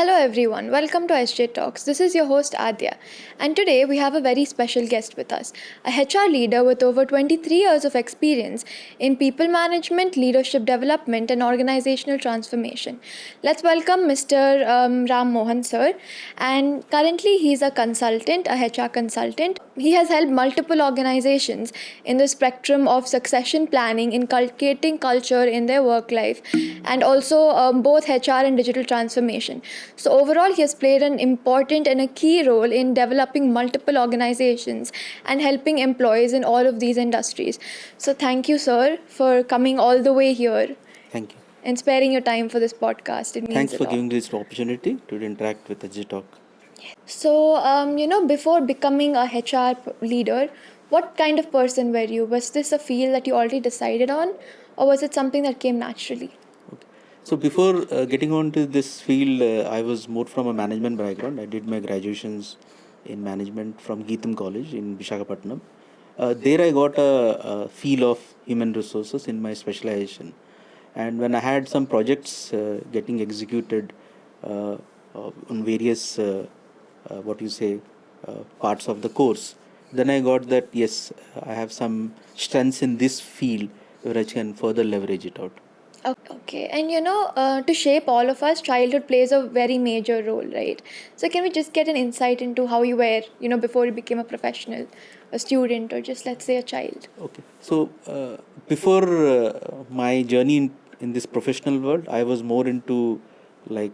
Hello everyone, welcome to SJ Talks. This is your host Adya, and today we have a very special guest with us, a HR leader with over 23 years of experience in people management, leadership development, and organizational transformation. Let's welcome Mr. Ram Mohan sir, and currently he's a consultant, a HR consultant. He has helped multiple organizations in the spectrum of succession planning, inculcating culture in their work life, and also both HR and digital transformation. So, overall, he has played an important and a key role in developing multiple organizations and helping employees in all of these industries. So, thank you, sir, for coming all the way here Thank you. and sparing your time for this podcast. It means Thanks a for lot. giving this opportunity to interact with the Talk. So, before becoming a HR leader, what kind of person were you? Was this a field that you already decided on, or was it something that came naturally? Okay. So before getting on to this field, I was more from a management background. I did my graduations in management from Geetham College in Visakhapatnam. There I got a feel of human resources in my specialization. And when I had some projects getting executed on various, what you say, parts of the course, then I got that, yes, I have some strengths in this field where I can further leverage it out. Okay, and to shape all of us, childhood plays a very major role, right? So, can we just get an insight into how you were, before you became a professional, a student, or just let's say a child? Okay. So before my journey in this professional world, I was more into like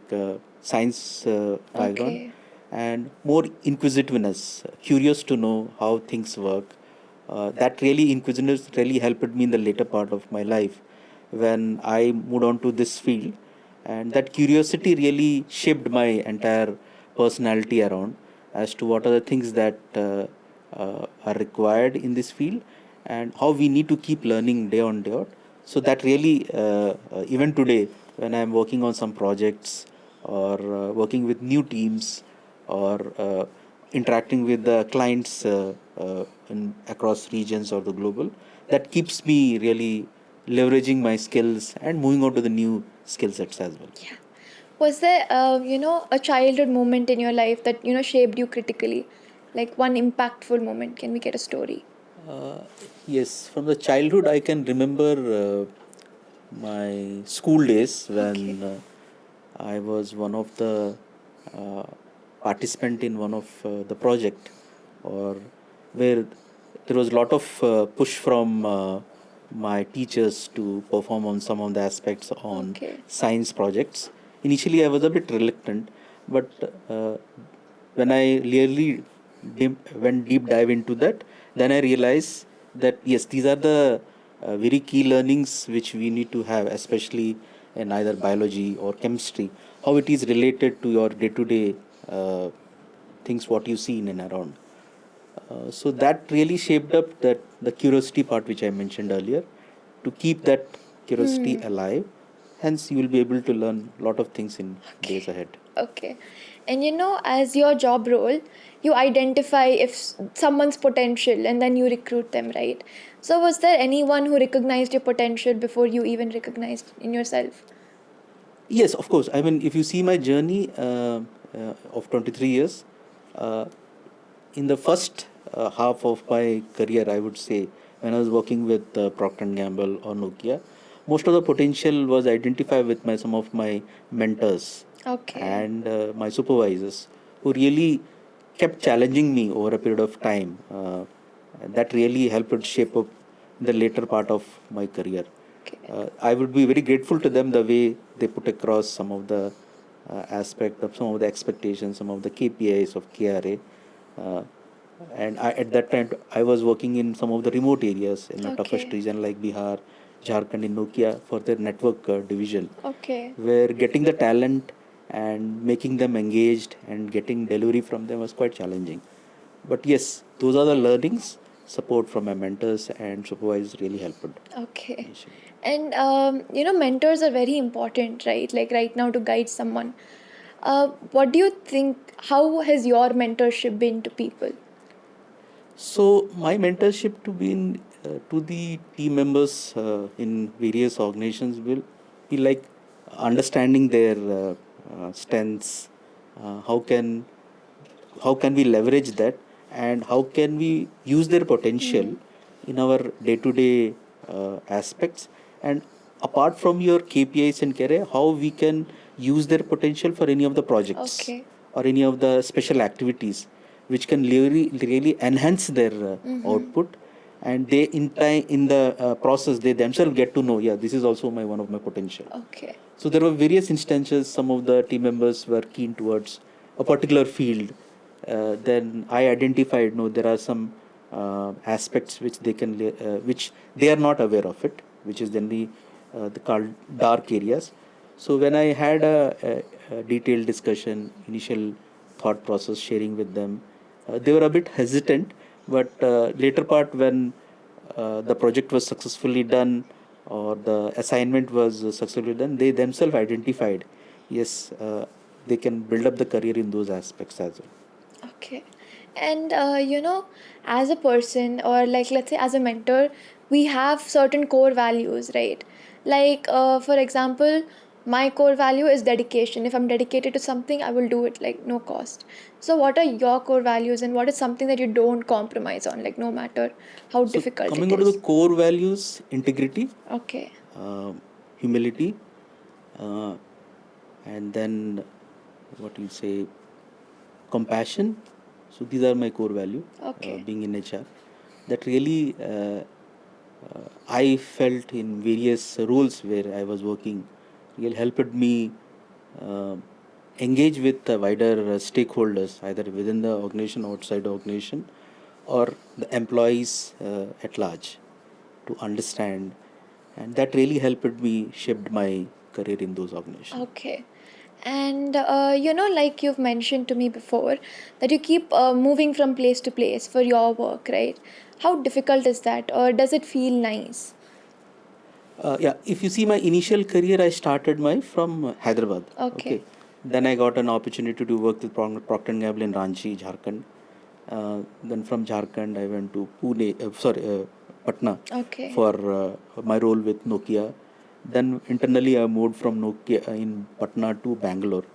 science background Okay. and more inquisitiveness, curious to know how things work. That really inquisitiveness really helped me in the later part of my life when I moved on to this field, and that curiosity really shaped my entire personality around as to what are the things that are required in this field and how we need to keep learning day on day out. So that really even today when I'm working on some projects or working with new teams or interacting with the clients across regions or the global, that keeps me really leveraging my skills and moving on to the new skill sets as well. Yeah. Was there, a childhood moment in your life that, shaped you critically? Like one impactful moment? Can we get a story? Uh, yes, from the childhood, I can remember my school days Okay. when I was one of the uh, participant in one of the project, or where there was a lot of push from my teachers to perform on some of the aspects on Okay. science projects. Initially, I was a bit reluctant, but when I really went deep dive into that, then I realized that yes, these are the very key learnings which we need to have, especially in either biology or chemistry, how it is related to your day-to-day things, what you see in and around. So that really shaped up that the curiosity part which I mentioned earlier, to keep that curiosity alive. Hence, you will be able to learn a lot of things in days ahead. Okay. And as your job role, you identify if someone's potential and then you recruit them, right? So, was there anyone who recognized your potential before you even recognized in yourself? Yes, of course. I mean, if you see my journey of 23 years, uh, in the first half of my career, I would say, when I was working with Procter& and Gamble or Nokia, most of the potential was identified with some of my mentors Okay. and my supervisors, who really kept challenging me over a period of time. And that really helped shape up the later part of my career. Okay. I would be very grateful to them the way they put across some of the aspect of some of the expectations, some of the KPIs of KRA. Uh, and at that time, I was working in some of the remote areas in the toughest Okay. region like Bihar, Jharkhand, in Nokia for their network division, Okay. where getting the talent and making them engaged and getting delivery from them was quite challenging. But yes, those are the learnings. Support from my mentors and supervisors really helped Okay. initially. And mentors are very important, right? Like right now to guide someone. What do you think? How has your mentorship been to people? So my mentorship to the team members in various organizations will be like understanding their strengths, how can we leverage that, and how can we use their potential in our day-to-day aspects, and apart from your KPIs and career, how we can use their potential for any of the projects Okay. or any of the special activities which can really enhance their output, and they in the process they themselves get to know, yeah, this is also my one of my potential. Okay. So there were various instances. Some of the team members were keen towards a particular field. Then I identified, no, there are some aspects which which they are not aware of it, which is generally the called dark areas. So when I had a detailed discussion, initial thought process sharing with them, they were a bit hesitant, but later part when the project was successfully done or the assignment was successfully done, they themselves identified, yes, they can build up the career in those aspects as well. Okay. And as a person, or like let's say as a mentor, we have certain core values, right? Like, for example, my core value is dedication. If I'm dedicated to something, I will do it like no cost. So, what are your core values, and what is something that you don't compromise on, like no matter how So difficult coming it out of the is? core values, integrity, Okay. humility, uh, and then what you say, compassion. So these are my core value. Okay. Being in HR, that really I felt in various roles where I was working, really helped me uh, engage with wider stakeholders, either within the organization, outside the organization, or the employees at large, to understand, and that really helped me shaped my career in those organizations. Okay. And like you've mentioned to me before, that you keep moving from place to place for your work, right? How difficult is that, or does it feel nice? Yeah, if you see my initial career, I started my from Hyderabad. Okay. Okay, then I got an opportunity to work with Procter and Gamble in Ranchi, Jharkhand. Then from Jharkhand, I went to Patna Okay. for my role with Nokia. Then internally, I moved from Nokia in Patna to Bangalore,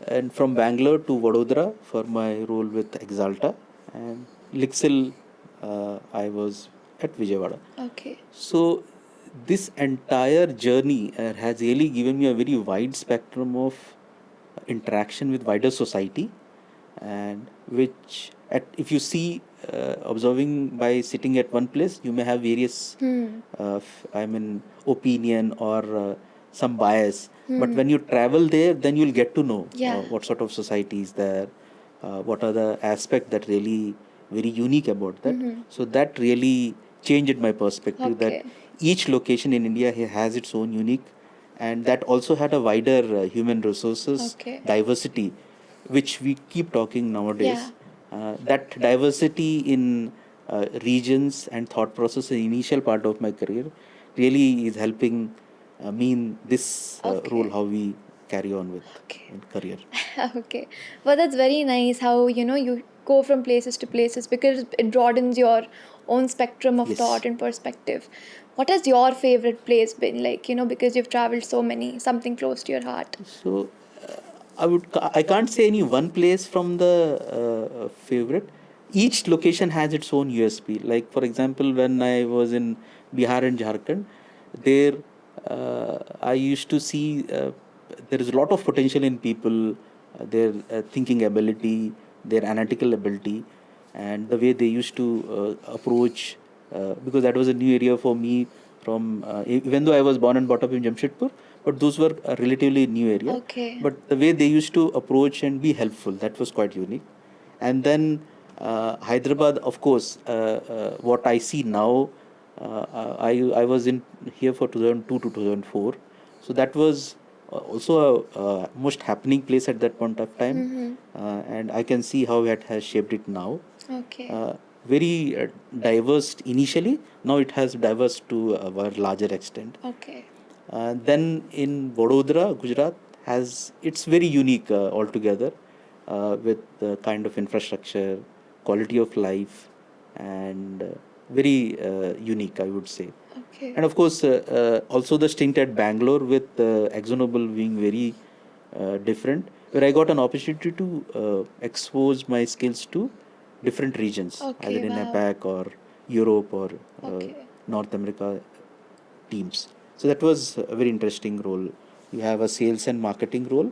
and from Bangalore to Vadodara for my role with Exalta, and Lixil, I was at Vijayawada. Okay. So this entire journey has really given me a very wide spectrum of interaction with wider society, and which if you see, observing by sitting at one place, you may have various opinion or some bias, but when you travel there, then you'll get to know Yeah. what sort of society is there, what are the aspects that really very unique about that. So that really changed my perspective, that Okay. each location in India has its own unique, and that also had a wider human resources Okay. diversity, which we keep talking nowadays. Yeah. That diversity in regions and thought process in initial part of my career really is helping me in this role, Okay. how we carry on with Okay. in career. Okay. Well, that's very nice how you go from places to places, because it broadens your own spectrum of Yes. thought and perspective. What has your favorite place been, like, because you've traveled so many, something close to your heart? So I can't say any one place from the favorite. Each location has its own USP. Like for example, when I was in Bihar and Jharkhand, there I used to see there is a lot of potential in people, their thinking ability, their analytical ability, and the way they used to approach. Because that was a new area for me. Even though I was born and brought up in Jamshedpur, but those were a relatively new area. Okay. But the way they used to approach and be helpful, that was quite unique. And then Hyderabad, of course, what I see now, I was in here for 2002 to 2004, so that was also a most happening place at that point of time, and I can see how it has shaped it now. Okay. Very diverse initially. Now it has diverse to a larger extent. Okay. Then in Vadodara, Gujarat has it's very unique altogether, with the kind of infrastructure, quality of life, and very unique, I would say. Okay. And of course, also the stint at Bangalore with actionable being very different, where I got an opportunity to expose my skills to different regions, either Okay, in wow. APAC or Europe or Okay. North America teams. So that was a very interesting role. You have a sales and marketing role,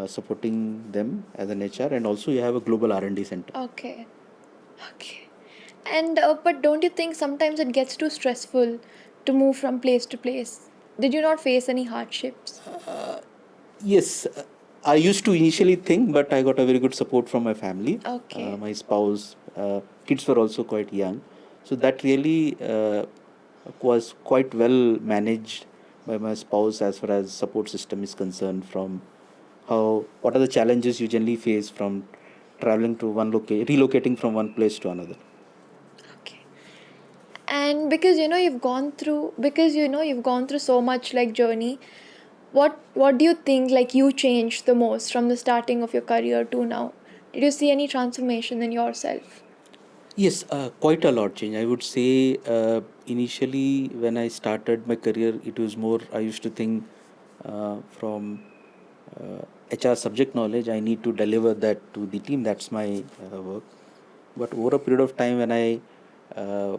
supporting them as an HR, and also you have a global R&D center. Okay. Okay. And but don't you think sometimes it gets too stressful to move from place to place? Did you not face any hardships? Yes, I used to initially think, but I got a very good support from my family. Okay. My spouse, kids were also quite young. So that really was quite well managed by my spouse as far as support system is concerned, from what are the challenges you generally face from traveling to relocating from one place to another. Okay. And because you've gone through so much like journey, what do you think like you changed the most from the starting of your career to now? Did you see any transformation in yourself? Yes, quite a lot change. I would say initially when I started my career, it was more, I used to think from HR subject knowledge, I need to deliver that to the team. That's my work. But over a period of time, when I uh,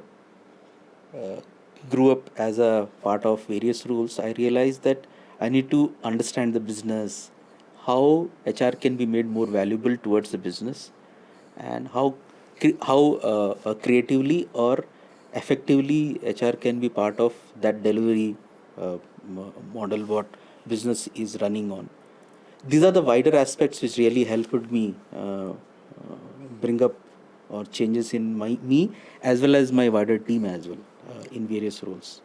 uh, grew up as a part of various roles, I realized that I need to understand the business, how HR can be made more valuable towards the business, and how creatively or effectively HR can be part of that delivery model what business is running on. These are the wider aspects which really helped me bring up or changes in me as well as my wider team as well in various roles.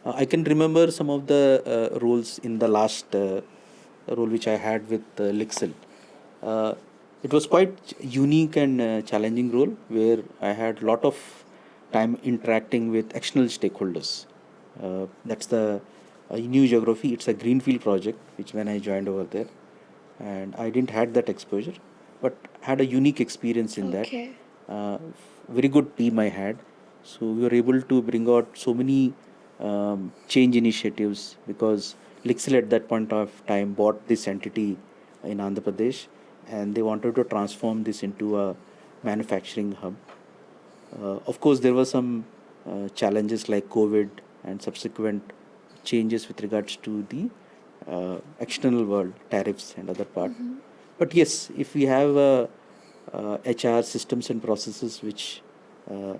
I can remember some of the roles in the last role which I had with Lixil. Uh, it was quite unique and challenging role where I had a lot of time interacting with external stakeholders. That's the new geography. It's a greenfield project, which when I joined over there, and I didn't had that exposure, but had a unique experience in that. Okay. Uh, Very good team I had, so we were able to bring out so many change initiatives because Lixil at that point of time bought this entity in Andhra Pradesh, and they wanted to transform this into a manufacturing hub. Of course, there were some challenges like COVID and subsequent changes with regards to the external world, tariffs and other part. Mm-hmm. But yes, if we have HR systems and processes which uh,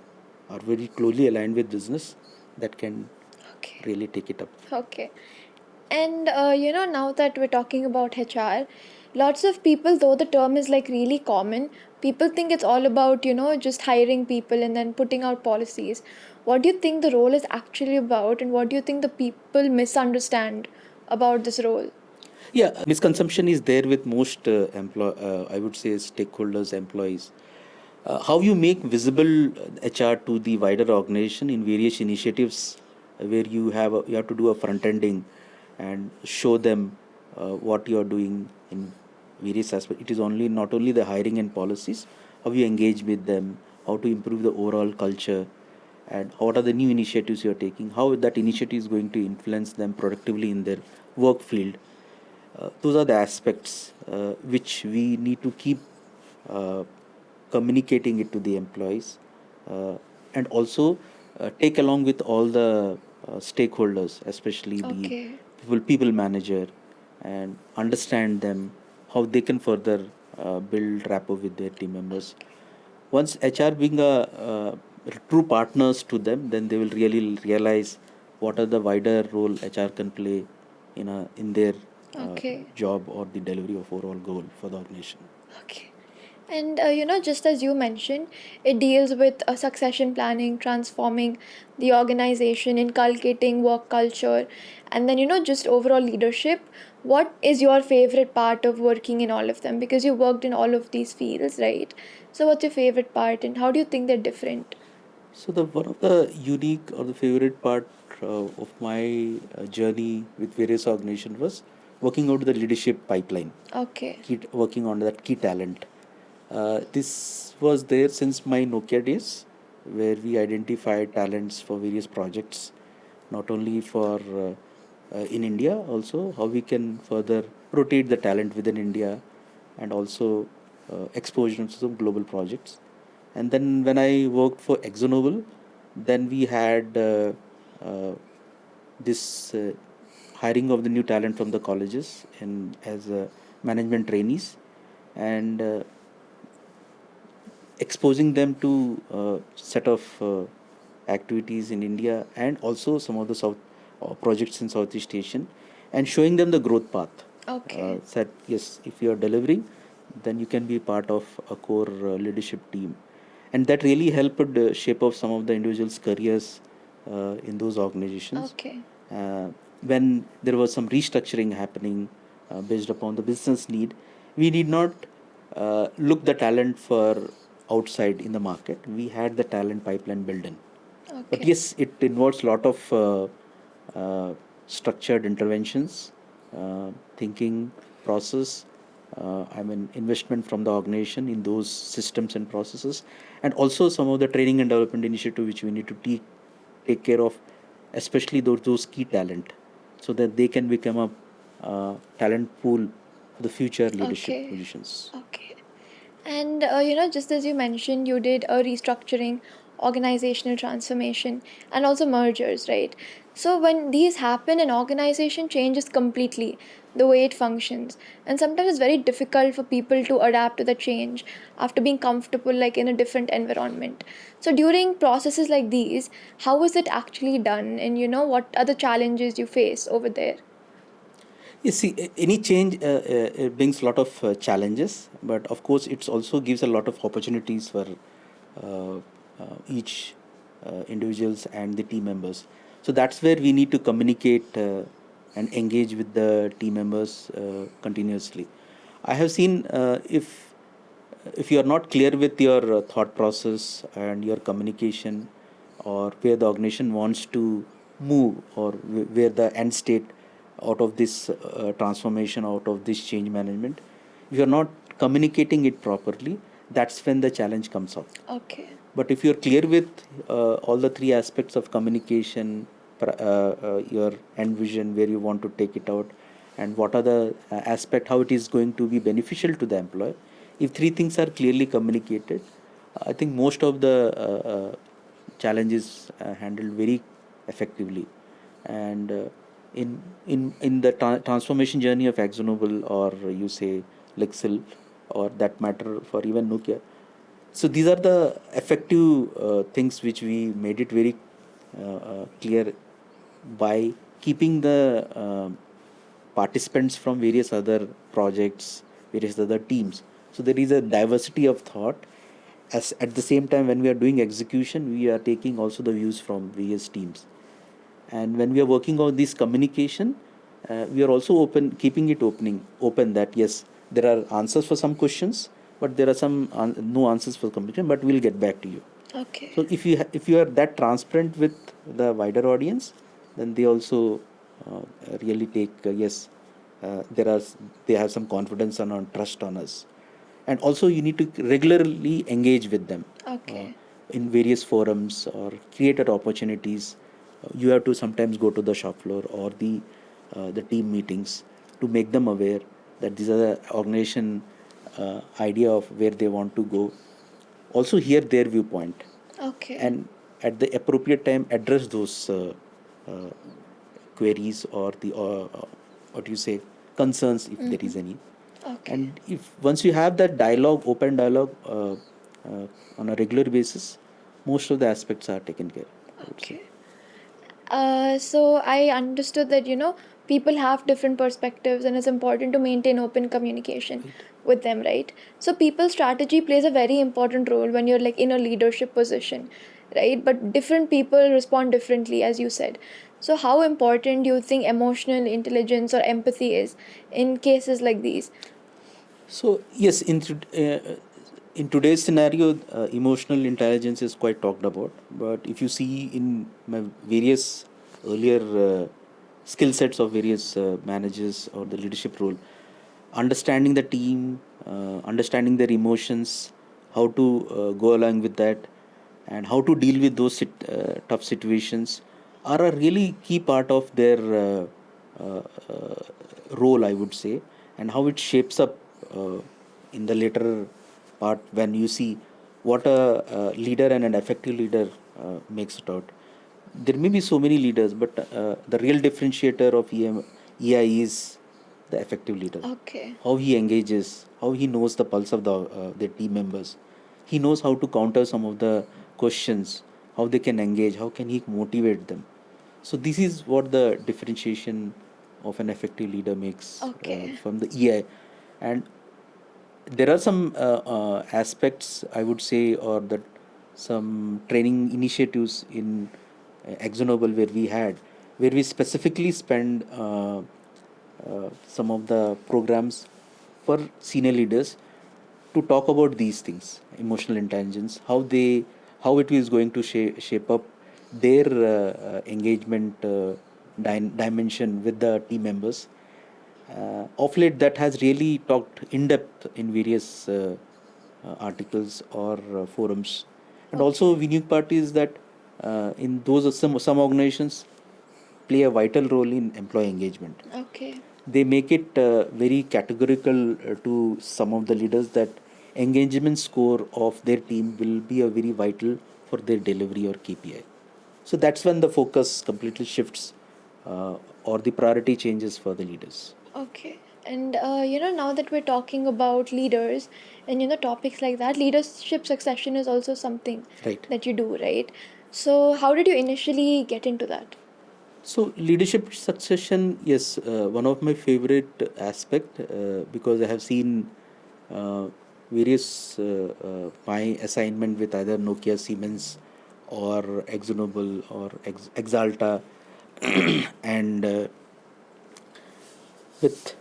are very closely aligned with business, that can Okay. really take it up. Okay. And now that we're talking about HR, lots of people, though the term is like really common, people think it's all about, just hiring people and then putting out policies. What do you think the role is actually about, and what do you think the people misunderstand about this role? Yeah, misconception is there with most I would say stakeholders, employees. How you make visible HR to the wider organization in various initiatives where you have to do a front ending and show them what you are doing in various aspects. It is only not only the hiring and policies, how you engage with them, how to improve the overall culture, and what are the new initiatives you are taking, how that initiative is going to influence them productively in their work field. Those are the aspects which we need to keep uh, communicating it to the employees, and also take along with all the stakeholders, especially the Okay. people manager, and understand them how they can further build rapport with their team members. Once HR being a true partners to them, then they will really realize what are the wider role HR can play in their Okay. job or the delivery of overall goal for the organization. Okay. And just as you mentioned, it deals with succession planning, transforming the organization, inculcating work culture, and then just overall leadership. What is your favorite part of working in all of them? Because you worked in all of these fields, right? So, what's your favorite part, and how do you think they're different? So the one of the unique or the favorite part of my journey with various organizations was working out the leadership pipeline, Okay. working on that key talent. This was there since my Nokia days, where we identified talents for various projects, not only for in India, also how we can further rotate the talent within India, and also exposure to some global projects. And then when I worked for ExxonMobil, then we had this hiring of the new talent from the colleges and as management trainees, and exposing them to set of activities in India and also some of the South projects in Southeast Asian, and showing them the growth path. Okay. Said yes, if you are delivering, then you can be part of a core leadership team, and that really helped shape up some of the individuals' careers in those organizations. Okay. Uh, when there was some restructuring happening based upon the business need, we did not look the talent for outside in the market. We had the talent pipeline built in. But Okay. yes, it involves a lot of structured interventions, thinking process. Investment from the organization in those systems and processes, and also some of the training and development initiative which we need to take care of, especially those key talent, so that they can become a talent pool for the future leadership Okay. positions. Okay. And just as you mentioned, you did a restructuring, organizational transformation, and also mergers, right? So when these happen, an organization changes completely the way it functions, and sometimes it's very difficult for people to adapt to the change after being comfortable, like in a different environment. So during processes like these, how is it actually done, and what are the challenges you face over there? You see, any change it brings a lot of challenges, but of course, it also gives a lot of opportunities for each individuals and the team members. So that's where we need to communicate and engage with the team members continuously. I have seen if you are not clear with your thought process and your communication, or where the organization wants to move, or where the end state out of this transformation, out of this change management, if you are not communicating it properly, that's when the challenge comes out. Okay. But if you're clear with all the three aspects of communication, your end vision, where you want to take it out, and what are the aspect, how it is going to be beneficial to the employee, if three things are clearly communicated, I think most of the challenges handled very effectively. And in the transformation journey of Axonable, or you say Lexil, or that matter for even Nokia, so these are the effective things which we made it very clear by keeping the participants from various other projects, various other teams. So there is a diversity of thought. As at the same time, when we are doing execution, we are taking also the views from various teams. And when we are working on this communication, we are also keeping it open, that yes, there are answers for some questions, but there are some no answers for communication, but we'll get back to you. Okay. So if you are that transparent with the wider audience, then they also really take yes, there are they have some confidence and on trust on us. And also you need to regularly engage with them Okay. in various forums or created opportunities. You have to sometimes go to the shop floor or the team meetings to make them aware that these are the organization idea of where they want to go. Also hear their viewpoint, Okay. and at the appropriate time address those uh, queries or the what you say concerns if there is any. Okay. And if once you have that dialogue, open dialogue on a regular basis, most of the aspects are taken care, I would say. Okay. So I understood that people have different perspectives, and it's important to maintain open communication Right. with them, right? So people strategy plays a very important role when you're like in a leadership position, right? But different people respond differently, as you said. So how important do you think emotional intelligence or empathy is in cases like these? So yes, in today's scenario, emotional intelligence is quite talked about. But if you see in my various earlier skill sets of various managers or the leadership role, understanding the team, understanding their emotions, how to go along with that, and how to deal with those tough situations are a really key part of their uh, uh, role, I would say. and how it shapes up in the later part when you see what a leader and an effective leader makes it out. There may be so many leaders, but the real differentiator of EI is the effective leader. Okay. How he engages, how he knows the pulse of the team members. He knows how to counter some of the questions, how they can engage, how can he motivate them. So this is what the differentiation of an effective leader makes Okay. from the EI. And there are some aspects, I would say, or that some training initiatives in actionable where we specifically spend some of the programs for senior leaders to talk about these things, emotional intelligence, how it is going to shape up their engagement dimension with the team members. Of late, that has really talked in depth in various articles or forums. And also, Okay. winning part is that in those some organizations play a vital role in employee engagement. Okay. They make it very categorical to some of the leaders that engagement score of their team will be a very vital for their delivery or KPI. So that's when the focus completely shifts or the priority changes for the leaders. Okay. And now that we're talking about leaders and topics like that, leadership succession is also something Right. that you do, right? So how did you initially get into that? So leadership succession, yes, one of my favorite aspect because I have seen uh, various my assignment with either Nokia, Siemens, or Exxonmobil or Exalta, and with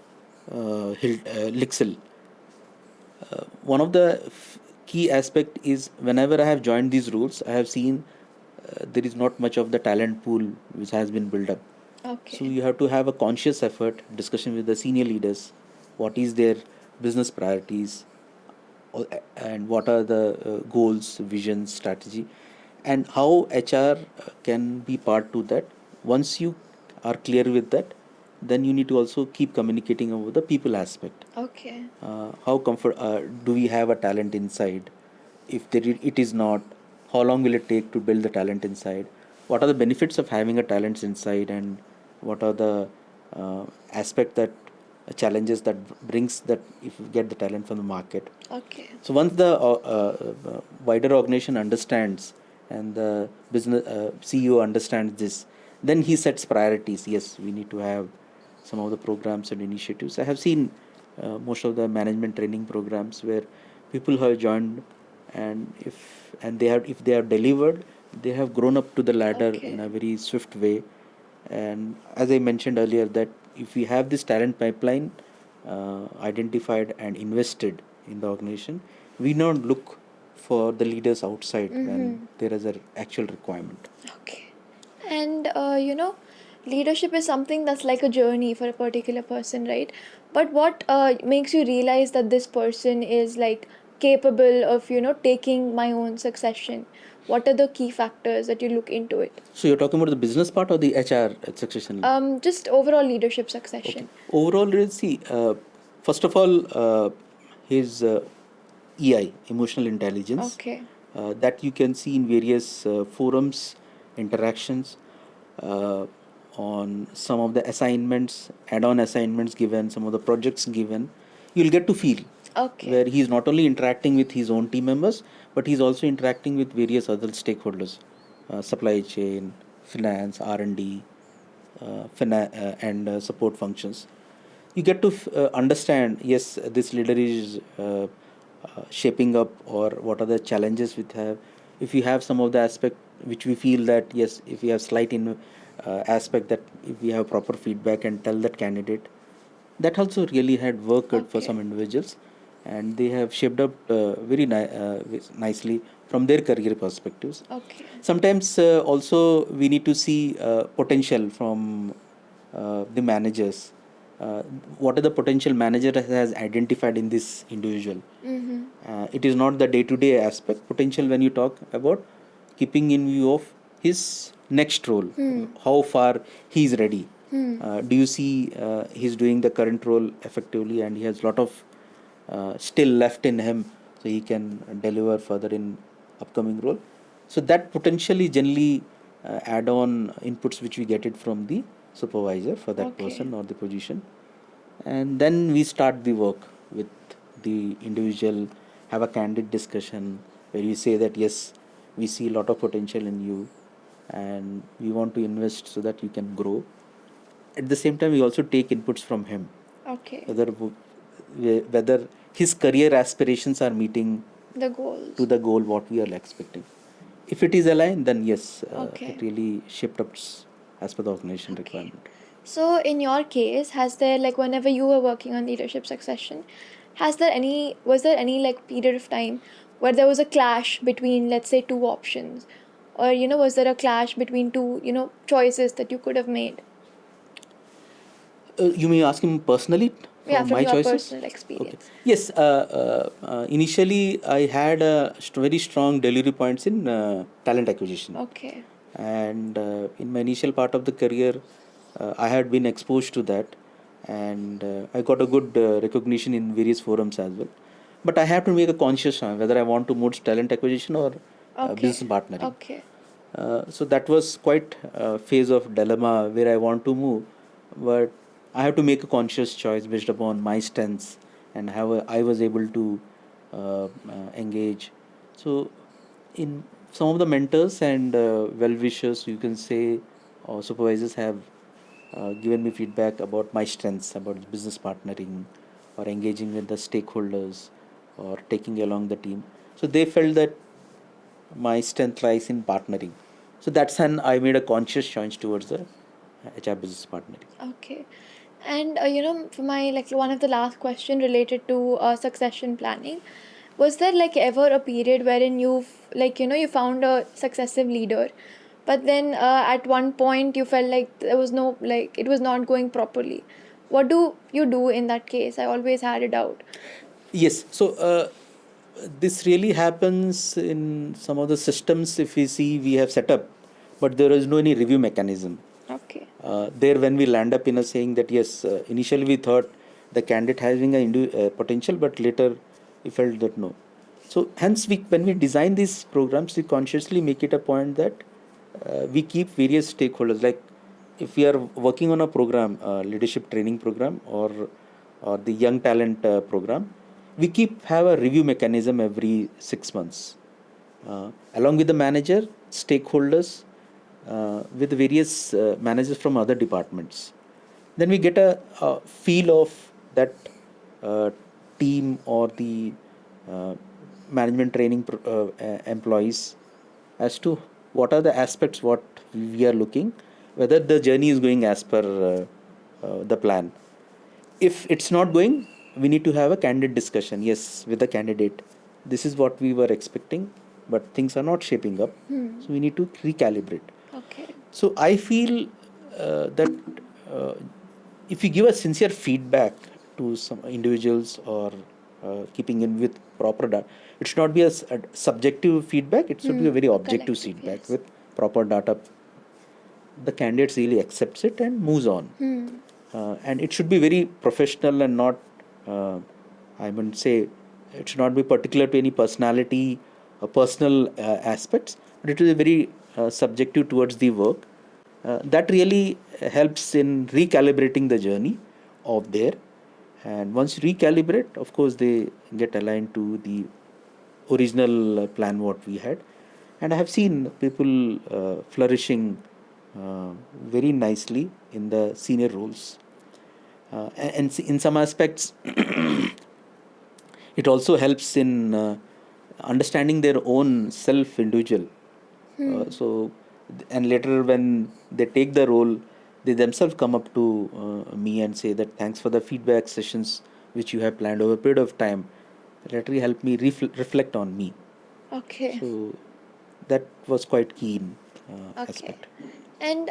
Lixil. One of the key aspect is whenever I have joined these roles, I have seen there is not much of the talent pool which has been built up. So Okay. you have to have a conscious effort, discussion with the senior leaders, what is their business priorities, and what are the goals, vision, strategy, and how HR can be part to that. Once you are clear with that, then you need to also keep communicating about the people aspect. Okay. How comfort do we have a talent inside? If it is not, how long will it take to build the talent inside? What are the benefits of having a talent inside, and what are the aspect that challenges that brings that if you get the talent from the market? Okay. So once the wider organization understands and the business CEO understands this, then he sets priorities. Yes, we need to have some of the programs and initiatives. I have seen most of the management training programs where people have joined, and if they have delivered, they have grown up to the ladder in Okay. a very swift way. And as I mentioned earlier, that if we have this talent pipeline identified and invested in the organization, we not look for the leaders outside when Mm-hmm. there is an actual requirement. Okay. And leadership is something that's like a journey for a particular person, right? But what makes you realize that this person is like capable of taking my own succession? What are the key factors that you look into it? So you're talking about the business part or the HR succession? Just overall leadership Okay. succession. Overall, let's see. First of all, his EI, emotional intelligence, Okay. that you can see in various forums, interactions, uh, on some of the assignments, add-on assignments given, some of the projects given. You'll get to feel Okay. where he's not only interacting with his own team members, but he's also interacting with various other stakeholders, supply chain, finance, R&D, and support functions. You get to understand, yes, this leader is shaping up, or what are the challenges we have. If you have some of the aspect which we feel that, yes, if we have slight in aspect that if we have proper feedback and tell that candidate, that also really had worked for Okay. some individuals, and they have shaped up very nicely from their career perspectives. Okay. Sometimes also we need to see potential from the managers. uh, what are the potential manager has identified in this individual. Mm-hmm. It is not the day-to-day aspect potential when you talk about keeping in view of his next role, Hmm. how far he is ready. Do you see he's doing the current role effectively, and he has a lot of still left in him, so he can deliver further in upcoming role. So that potentially generally add on inputs which we get it from the supervisor for that Okay. person or the position, and then we start the work with the individual, have a candid discussion where we say that yes, we see a lot of potential in you and we want to invest so that you can grow. At the same time, we also take inputs from him, Okay. whether his career aspirations are meeting The goals. to the goal what we are expecting. If it is aligned, then yes, Okay. it really shaped up as per the organization Okay. requirement. So, in your case, has there, like, whenever you were working on leadership succession, was there any, like, period of time where there was a clash between, let's say, two options? Or, was there a clash between two, choices that you could have made? You may ask him personally Yeah, from from my your choices. personal Okay. experience. Yes. Initially, I had very strong delivery points in talent acquisition. Okay. And in my initial part of the career, I had been exposed to that, and I got a good recognition in various forums as well. But I have to make a conscious choice whether I want to move to talent acquisition or Okay. business partnering. Okay. So that was quite a phase of dilemma where I want to move, but I have to make a conscious choice based upon my strengths and how I was able to engage. So, in some of the mentors and well wishers, you can say, or supervisors have given me feedback about my strengths, about business partnering, or engaging with the stakeholders, or taking along the team. So they felt that my strength lies in partnering. So that's when I made a conscious choice towards the HR business partnering. Okay. And for my, like, one of the last question related to succession planning, was there, like, ever a period wherein you found a successive leader, but then at one point you felt like there was no, like, it was not going properly? What do you do in that case? I always had a doubt. Yes. So this really happens in some of the systems. If we see, we have set up, but there is no any review mechanism. Okay. There, when we land up in a saying that yes, initially we thought the candidate having a potential, but later we felt that no. So hence, when we design these programs, we consciously make it a point that we keep various stakeholders. Like if we are working on a program, leadership training program, or the young talent program, we keep have a review mechanism every 6 months, along with the manager, stakeholders, with various managers from other departments. Then we get a feel of that uh, team or the uh, management training employees as to what are the aspects what we are looking, whether the journey is going as per the plan. If it's not going, we need to have a candid discussion, yes, with the candidate. This is what we were expecting, but things are not shaping up, so we need to recalibrate. Okay. So I feel that uh, if you give a sincere feedback to some individuals, or keeping in with proper data, it should not be a subjective feedback. It should be a very objective Collective, feedback yes. with proper data. The candidate really accepts it and moves on. And it should be very professional and not, I would say, it should not be particular to any personality or personal aspects, but it is very subjective towards the work. That really helps in recalibrating the journey of there. And once you recalibrate, of course, they get aligned to the original plan what we had. And I have seen people flourishing very nicely in the senior roles. And in some aspects, it also helps in understanding their own self individual. So, and later when they take the role, they themselves come up to me and say that thanks for the feedback sessions which you have planned over a period of time. That really helped me reflect on me. Okay. So that was quite keen Okay. aspect. And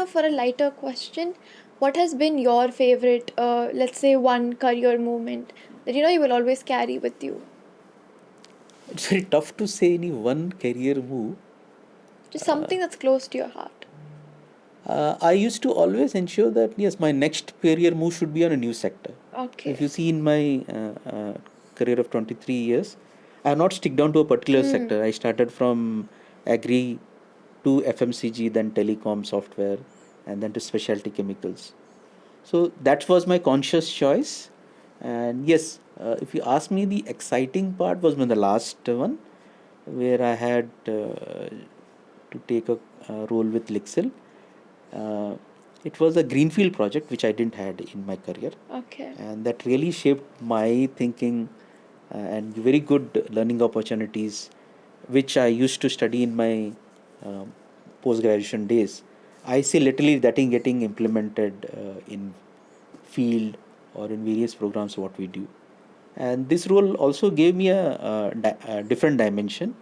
for a lighter question, what has been your favorite, let's say, one career moment that you will always carry with you? It's very tough to say any one career move. Just something that's close to your heart. I used to always ensure that yes, my next career move should be on a new sector. So if you see in my career of 23 years, I have not stick down to a particular sector. I started from agri to FMCG, then telecom software, and then to specialty chemicals. So that was my conscious choice. And yes, if you ask me, the exciting part was when the last one, where I had to take a role with Lixil. Uh, it was a greenfield project which I didn't had in my career, and that really shaped my thinking and very good learning opportunities, which I used to study in my post graduation days. I see literally that in getting implemented in field or in various programs what we do. And this role also gave me a different dimension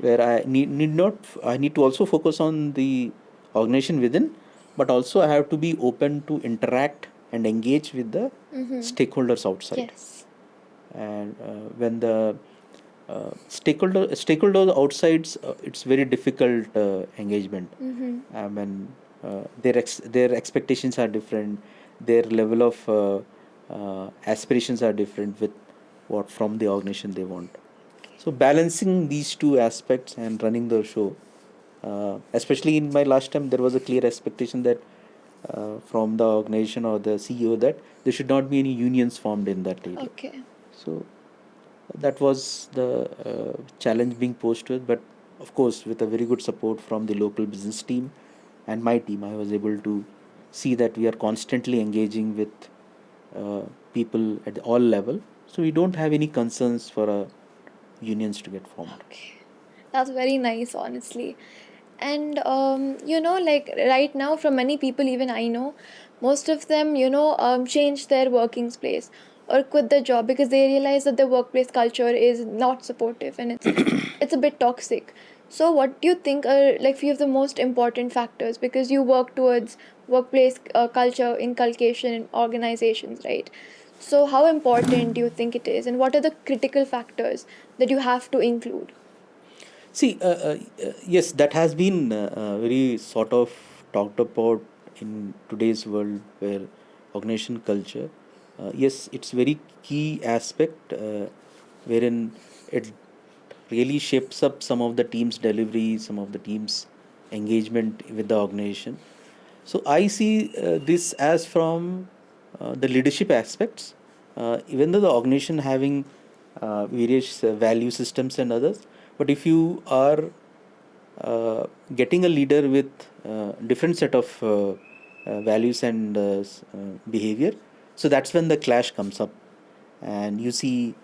where need not I need to also focus on the organization within, but also I have to be open to interact and engage with the stakeholders outside. And when the stakeholders outside, it's very difficult engagement. I mean, their expectations are different, their level of aspirations are different with what from the organization they want. So balancing these two aspects and running the show, especially in my last time, there was a clear expectation that from the organization or the CEO that there should not be any unions formed in that area. So that was the challenge being posed to it. But of course, with a very good support from the local business team and my team, I was able to see that we are constantly engaging with people at all level. So we don't have any concerns for unions to get formed. That's very nice, honestly. And like right now, from many people, even I know, most of them, change their working place or quit their job because they realize that the workplace culture is not supportive and it's a bit toxic. So, what do you think are like few of the most important factors? Because you work towards workplace culture inculcation in organizations, right? So, how important do you think it is, and what are the critical factors that you have to include? See, yes, that has been very sort of talked about in today's world where organization culture. Yes, it's very key aspect wherein it really shapes up some of the team's delivery, some of the team's engagement with the organization. So I see this as from the leadership aspects. Even though the organization having various value systems and others, but if you are getting a leader with different set of values and behavior, so that's when the clash comes up, and you see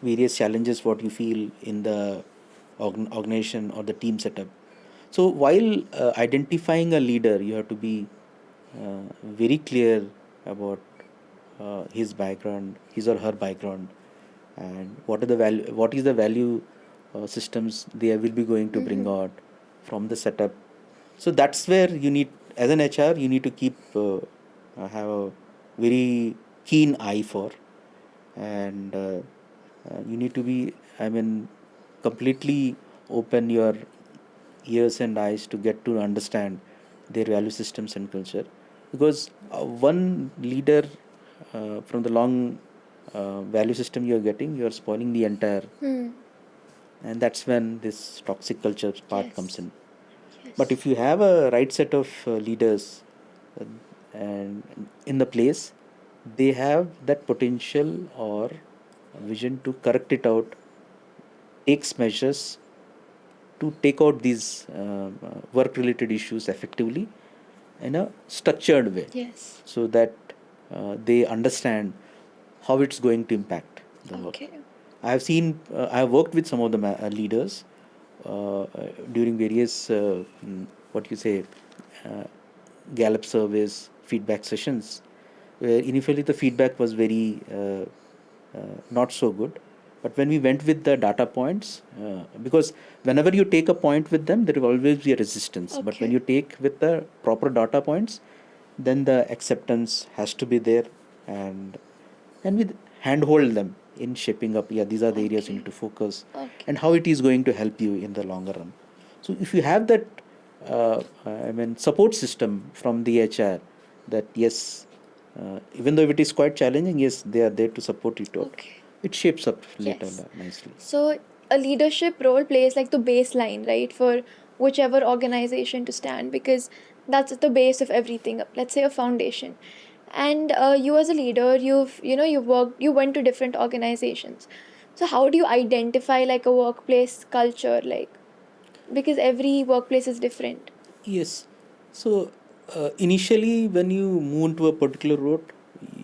various challenges what you feel in the organization or the team setup. So while identifying a leader, you have to be very clear about his background, his or her background, and what is the value systems they will be going to bring out from the setup. So that's where you need, as an HR, you need to keep have a very keen eye for, and you need to be, I mean, completely open your ears and eyes to get to understand their value systems and culture, because one leader from the long value system you're getting, you're spoiling the entire, and that's when this toxic culture part comes in. But if you have a right set of leaders uh, and in the place, they have that potential or vision to correct it out, takes measures to take out these work related issues effectively in a structured way, so that they understand how it's going to impact the work. I have seen, I have worked with some of the leaders during various, what you say, uh, Gallup surveys, feedback sessions, where initially the feedback was very not so good. But when we went with the data points, because whenever you take a point with them, there will always be a resistance. But when you take with the proper data points, then the acceptance has to be there, and we handhold them in shaping up. Yeah, these are the areas you need to focus, and how it is going to help you in the longer run. So if you have that I mean, support system from the HR, that yes, even though it is quite challenging, yes, they are there to support you out. Okay. It shapes up later Yes. nicely. So a leadership role plays like the baseline, right, for whichever organization to stand, because that's the base of everything. Let's say a foundation. And you as a leader, you went to different organizations. So how do you identify like a workplace culture, like, because every workplace is different? Yes. So initially, when you move into a particular road,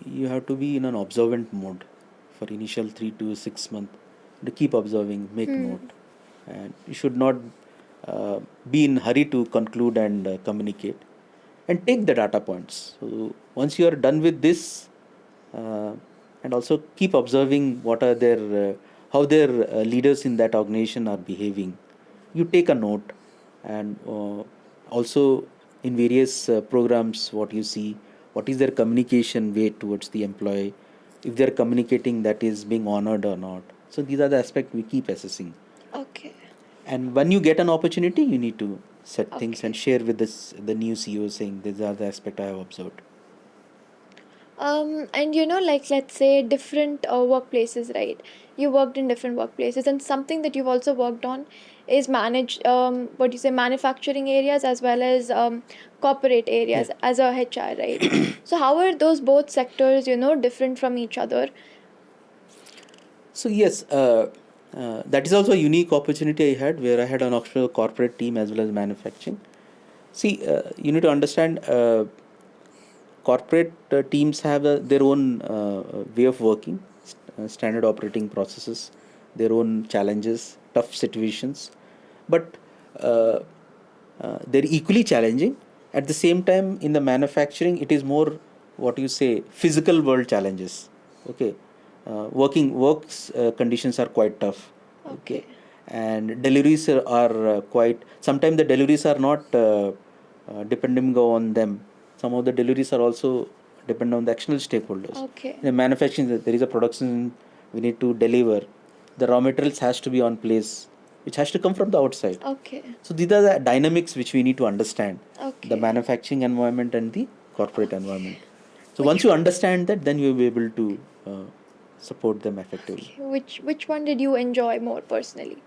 you have to be in an observant mode for initial 3 to 6 months. To keep observing, make note, and you should not be in hurry to conclude and communicate, and take the data points. So once you are done with this, uh, and also keep observing what are their how their leaders in that organization are behaving. You take a note, and also in various programs, what you see, what is their communication way towards the employee, if they are communicating, that is being honored or not. So these are the aspects we keep assessing. Okay. And when you get an opportunity, you need to set things and Okay. share with the new CEO, saying these are the aspects I have observed. And like, let's say different workplaces, right? You worked in different workplaces, and something that you've also worked on is manage what you say, manufacturing areas as well as corporate Yeah. areas as a HR, right? So how are those both sectors, different from each other? So yes, that is also a unique opportunity I had, where I had an offshore corporate team as well as manufacturing. See, you need to understand, corporate teams have their own way of working, standard operating processes, their own challenges, tough situations, but uh, they're equally challenging. At the same time, in the manufacturing, it is more, what you say, physical world challenges. Okay, works conditions are quite tough. Okay, Okay. and deliveries are quite. Sometimes the deliveries are not depending on them. Some of the deliveries are also depend on the external stakeholders. Okay. In manufacturing, there is a production we need to deliver. The raw materials has to be on place, which has to come from the outside. Okay. So these are the dynamics which we need to understand, the Okay. manufacturing environment and the corporate Okay. environment. So once Which you understand that, then you'll be able to support them effectively. okay. Which one did you enjoy more personally?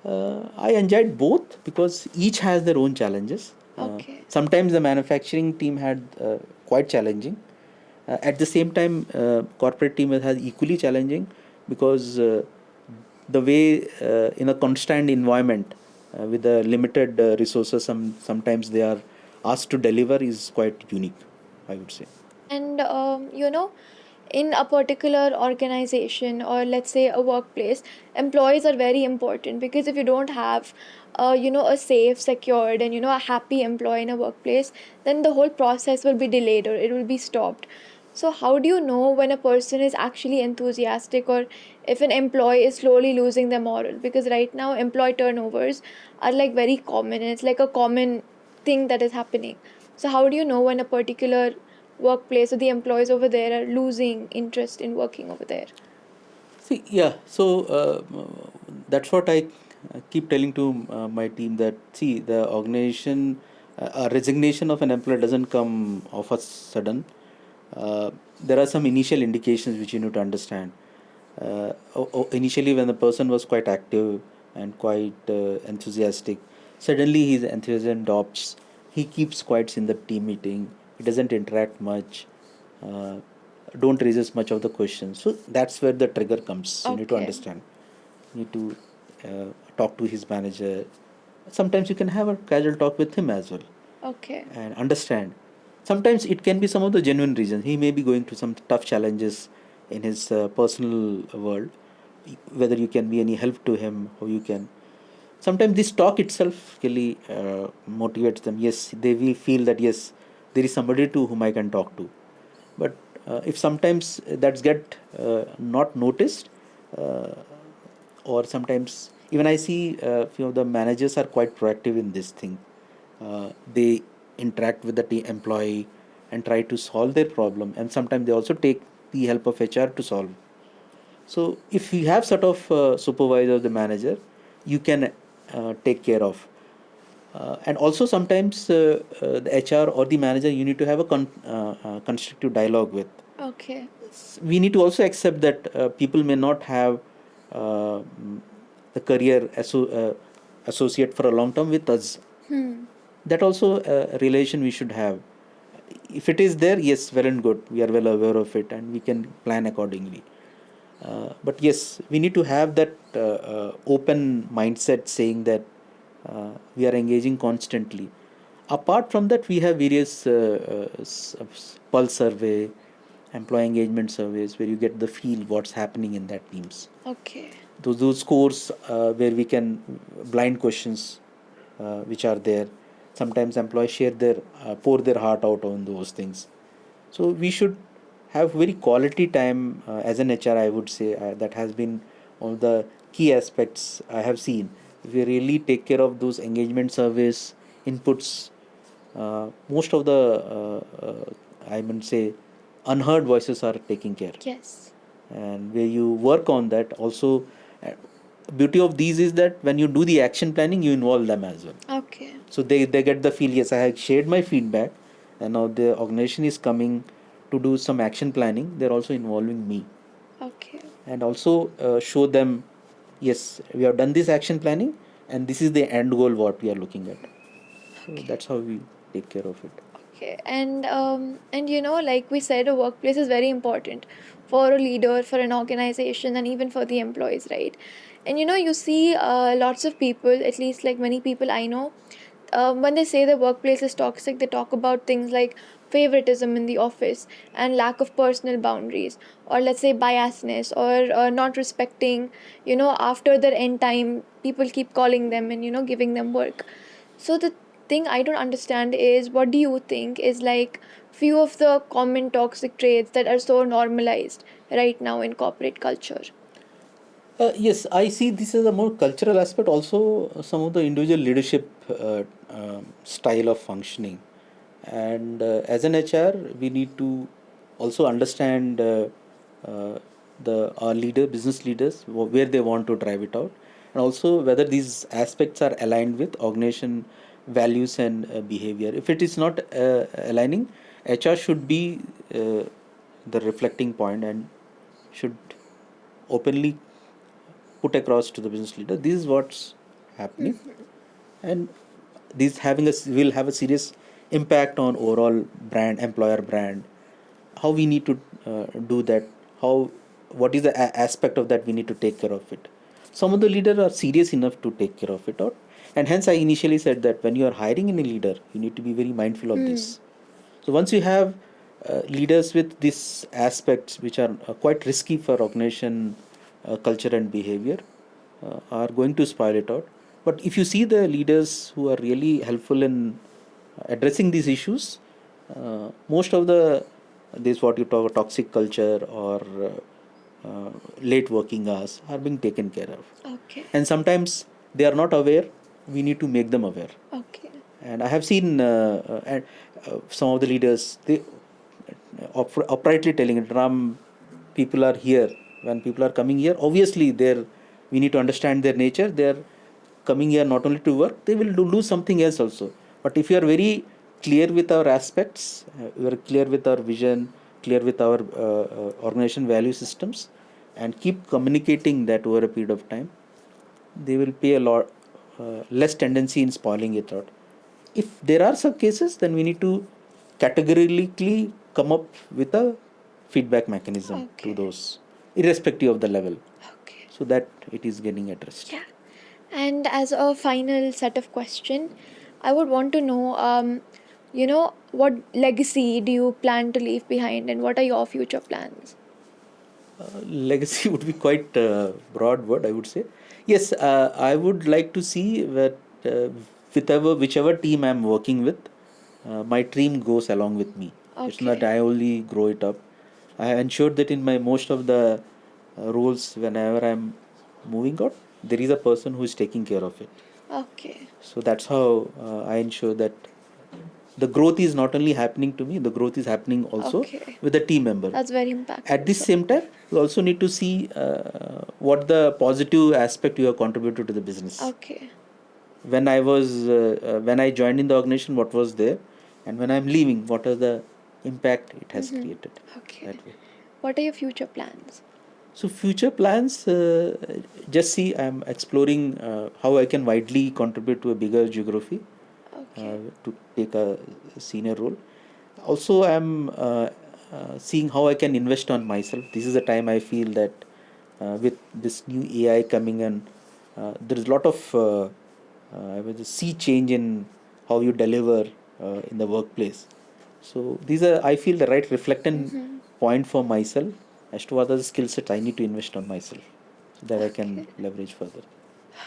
I enjoyed both because each has their own challenges. Okay. Sometimes the manufacturing team had quite challenging. At the same time, corporate team has equally challenging, because the way in a constant environment with the limited resources, sometimes they are asked to deliver is quite unique, I would say. And in a particular organization, or let's say a workplace, employees are very important, because if you don't have a safe, secured, and a happy employee in a workplace, then the whole process will be delayed or it will be stopped. So how do you know when a person is actually enthusiastic, or if an employee is slowly losing their moral? Because right now employee turnovers are like very common, and it's like a common thing that is happening. So how do you know when a particular workplace or the employees over there are losing interest in working over there? See, yeah, so that's what I keep telling to my team, that see, the organization, a resignation of an employee doesn't come of a sudden. There are some initial indications which you need to understand. Initially, when the person was quite active and quite enthusiastic, suddenly his enthusiasm drops. He keeps quiet in the team meeting. He doesn't interact much. Uh, don't raises much of the questions. So that's where the trigger comes. You need to Okay. understand. You need to talk to his manager. Sometimes you can have a casual talk with him as well, Okay. and understand. Sometimes it can be some of the genuine reasons. He may be going through some tough challenges in his personal world. Whether you can be any help to him, or you can. Sometimes this talk itself really motivates them. Yes, they will feel that yes, there is somebody to whom I can talk to. But if sometimes that's get not noticed, uh, or sometimes even I see few of the managers are quite proactive in this thing. They interact with the employee and try to solve their problem, and sometimes they also take the help of HR to solve. So if you have sort of supervisor, the manager, you can take care of. And also sometimes the HR or the manager you need to have a constructive dialogue with. Okay. We need to also accept that people may not have uh, mm, the career associate for a long term with us. That also a relation we should have. If it is there, yes, well and good. We are well aware of it and we can plan accordingly. But yes, we need to have that open mindset saying that we are engaging constantly. Apart from that, we have various pulse survey, employee engagement surveys where you get the feel what's happening in that teams. Okay. Those scores where we can blind questions which are there. Sometimes employees share their pour their heart out on those things. So we should have very quality time as an HR. I would say that has been one of the key aspects I have seen. If we really take care of those engagement surveys inputs, most of the I mean say unheard voices are taking care, Yes. and where you work on that also. uh, Beauty of these is that when you do the action planning you involve them as well, Okay. so they get the feel, yes, I have shared my feedback and now the organization is coming to do some action planning, they're also involving me, Okay. and also show them, yes, we have done this action planning and this is the end goal what we are looking at. So Okay. that's how we take care of it. Okay, and like we said, a workplace is very important for a leader, for an organization, and even for the employees, right? And you see lots of people, at least like many people I know, when they say the workplace is toxic, they talk about things like favoritism in the office and lack of personal boundaries, or let's say biasness, or not respecting, after their end time, people keep calling them and giving them work. So the thing I don't understand is, what do you think is like few of the common toxic traits that are so normalized right now in corporate culture? Yes, I see this as a more cultural aspect. Also, some of the individual leadership style of functioning, and as an HR, we need to also understand uh, the our leader, business leaders, where they want to drive it out, and also whether these aspects are aligned with organization values and behavior. If it is not aligning, HR should be the reflecting point and should openly put across to the business leader, this is what's happening, and this having will have a serious impact on overall brand, employer brand, how we need to do that, how, what is the aspect of that we need to take care of it. Some of the leaders are serious enough to take care of it out, and hence I initially said that when you are hiring in a leader you need to be very mindful of this. So once you have leaders with these aspects which are quite risky for organization culture and behavior, are going to spoil it out. But if you see the leaders who are really helpful in addressing these issues, most of the this what you talk toxic culture or late working hours are being taken care of. Okay. And sometimes they are not aware. We need to make them aware. Okay. And I have seen some of the leaders, they uprightly telling it, Ram, people are here. When people are coming here, obviously they're, we need to understand their nature. They're coming here not only to work, they will do something else also. But if you are very clear with our aspects, we are clear with our vision, clear with our organization value systems, and keep communicating that over a period of time, they will pay a lot less tendency in spoiling it out. If there are some cases, then we need to categorically come up with a feedback mechanism to Okay. those, irrespective of the level, Okay. so that it is getting addressed. Yeah. And as a final set of question, I would want to know, what legacy do you plan to leave behind, and what are your future plans? Legacy would be quite broad word, I would say. Yes, I would like to see that whichever team I'm working with, my team goes along with me. It's not Okay. I only grow it up. I ensure that in my most of the roles, whenever I'm moving out, there is a person who is taking care of it. Okay. So that's how I ensure that the growth is not only happening to me, the growth is happening also Okay. with the team member. That's very At impactful. this So, same time, we also need to see what the positive aspect you have contributed to the business. okay. when I joined in the organization, what was there, and when I'm leaving, what are the impact it has created. Okay. That way. What are your future plans? So future plans, just see, I'm exploring how I can widely contribute to a bigger geography, Okay. to take a senior role. Also, I'm seeing how I can invest on myself. This is the time I feel that with this new AI coming in, there is a lot of I would see change in how you deliver in the workplace. So these are, I feel, the right reflecting point for myself as to what are the skill sets I need to invest on myself so that I can Okay. leverage further.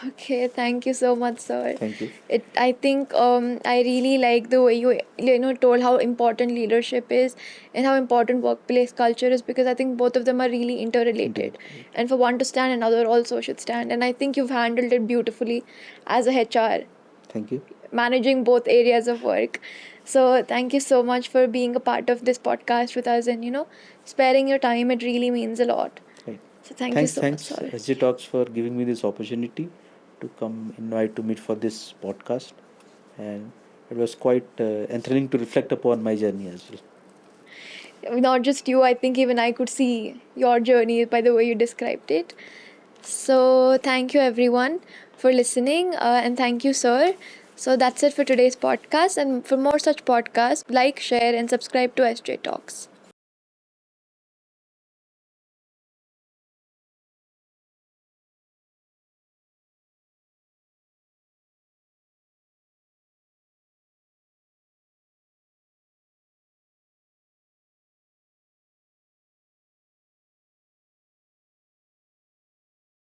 Okay, thank you so much, sir. Thank you. I think I really like the way you told how important leadership is and how important workplace culture is, because I think both of them are really interrelated. Interrelated. And for one to stand, another also should stand. And I think you've handled it beautifully as a HR, Thank you. managing both areas of work. So thank you so much for being a part of this podcast with us and sparing your time. It really means a lot. Right. So thank you so much, Thanks, sir. SG Talks, for giving me this opportunity to come invite to meet for this podcast, and it was quite enthralling to reflect upon my journey as well. Not just you, I think even I could see your journey by the way you described it. So thank you everyone for listening, and thank you, sir. So that's it for today's podcast, and for more such podcasts, like, share and subscribe to SJ Talks.